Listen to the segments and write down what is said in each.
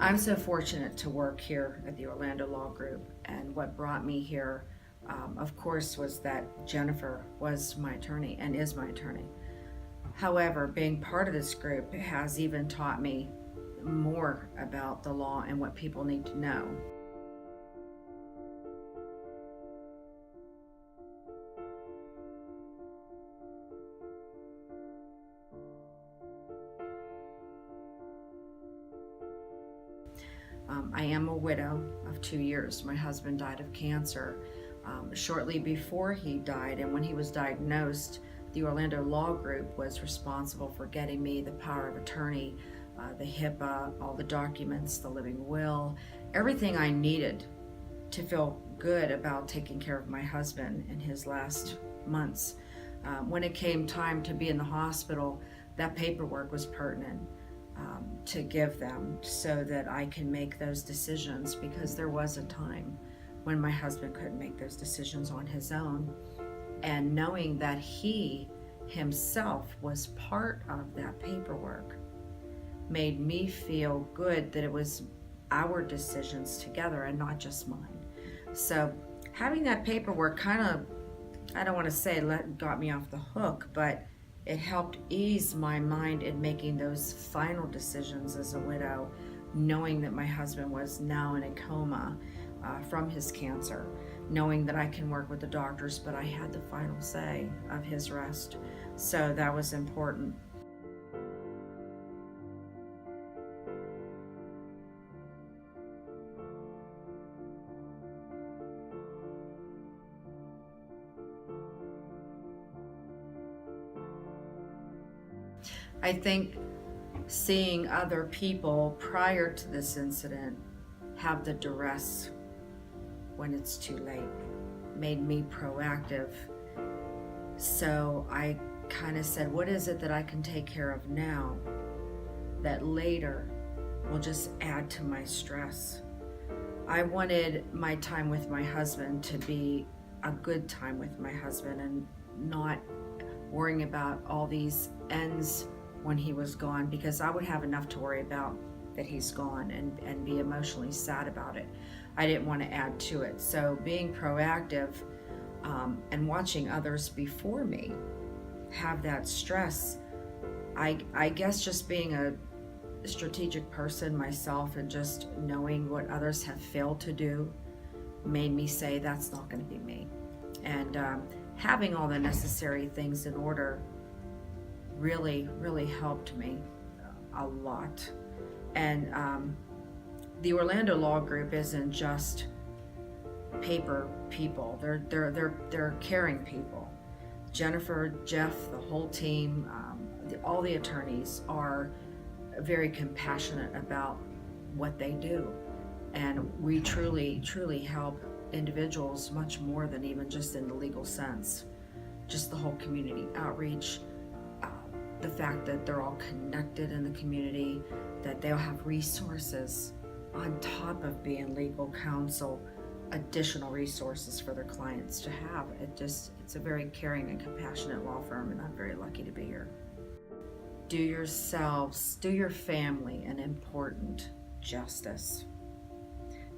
I'm so fortunate to work here at the Orlando Law Group, and what brought me here, of course, was that Jennifer was my attorney and is my attorney. However, being part of this group has even taught me more about the law and what people need to know. I am a widow of 2 years. My husband died of cancer shortly before he died, and when he was diagnosed, the Orlando Law Group was responsible for getting me the power of attorney, the HIPAA, all the documents, the living will, everything I needed to feel good about taking care of my husband in his last months. When it came time to be in the hospital, that paperwork was pertinent to give them so that I can make those decisions, because there was a time when my husband couldn't make those decisions on his own. And knowing that he himself was part of that paperwork made me feel good that it was our decisions together and not just mine. So having that paperwork kind of, I don't want to say got me off the hook, but it helped ease my mind in making those final decisions as a widow, knowing that my husband was now in a coma from his cancer, knowing that I can work with the doctors, but I had the final say of his rest. So that was important. I think seeing other people prior to this incident have the duress when it's too late made me proactive. So I kind of said, what is it that I can take care of now that later will just add to my stress? I wanted my time with my husband to be a good time with my husband and not worrying about all these ends when he was gone, because I would have enough to worry about that he's gone and be emotionally sad about it. I didn't want to add to it. So being proactive and watching others before me have that stress, I guess just being a strategic person myself and just knowing what others have failed to do made me say that's not going to be me. And having all the necessary things in order really helped me a lot. And the Orlando Law Group isn't just paper people. They're caring people. Jennifer, Jeff, the whole team, all the attorneys are very compassionate about what they do, and we truly help individuals much more than even just in the legal sense. Just the whole community outreach, the fact that they're all connected in the community, that they'll have resources on top of being legal counsel, additional resources for their clients to have. It's a very caring and compassionate law firm, and I'm very lucky to be here. Do yourselves, do your family an important justice.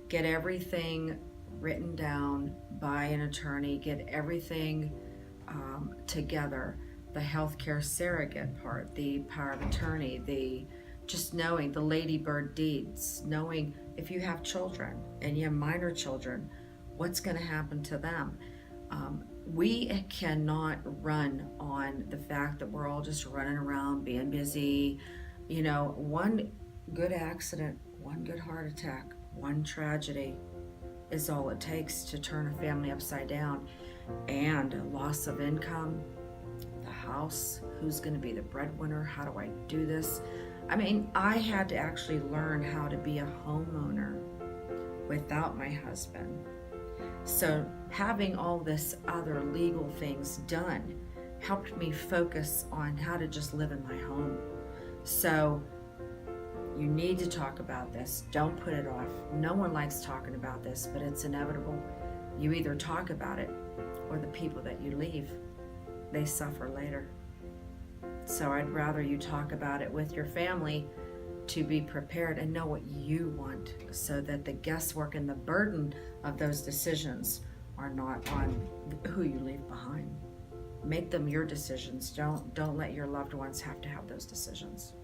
Get everything written down by an attorney, get everything together. The healthcare surrogate part, the power of attorney, the just knowing the ladybird deeds, knowing if you have children and you have minor children, what's going to happen to them. We cannot run on the fact that we're all just running around being busy. You know, one good accident, one good heart attack, one tragedy is all it takes to turn a family upside down. And a loss of income, the house, who's going to be the breadwinner, how do I do this? I mean, I had to actually learn how to be a homeowner without my husband. So having all this other legal things done helped me focus on how to just live in my home. So you need to talk about this. Don't put it off. No one likes talking about this, but it's inevitable. You either talk about it or the people that you leave, they suffer later. So I'd rather you talk about it with your family to be prepared and know what you want, so that the guesswork and the burden of those decisions are not on who you leave behind. Make them your decisions. Don't let your loved ones have to have those decisions.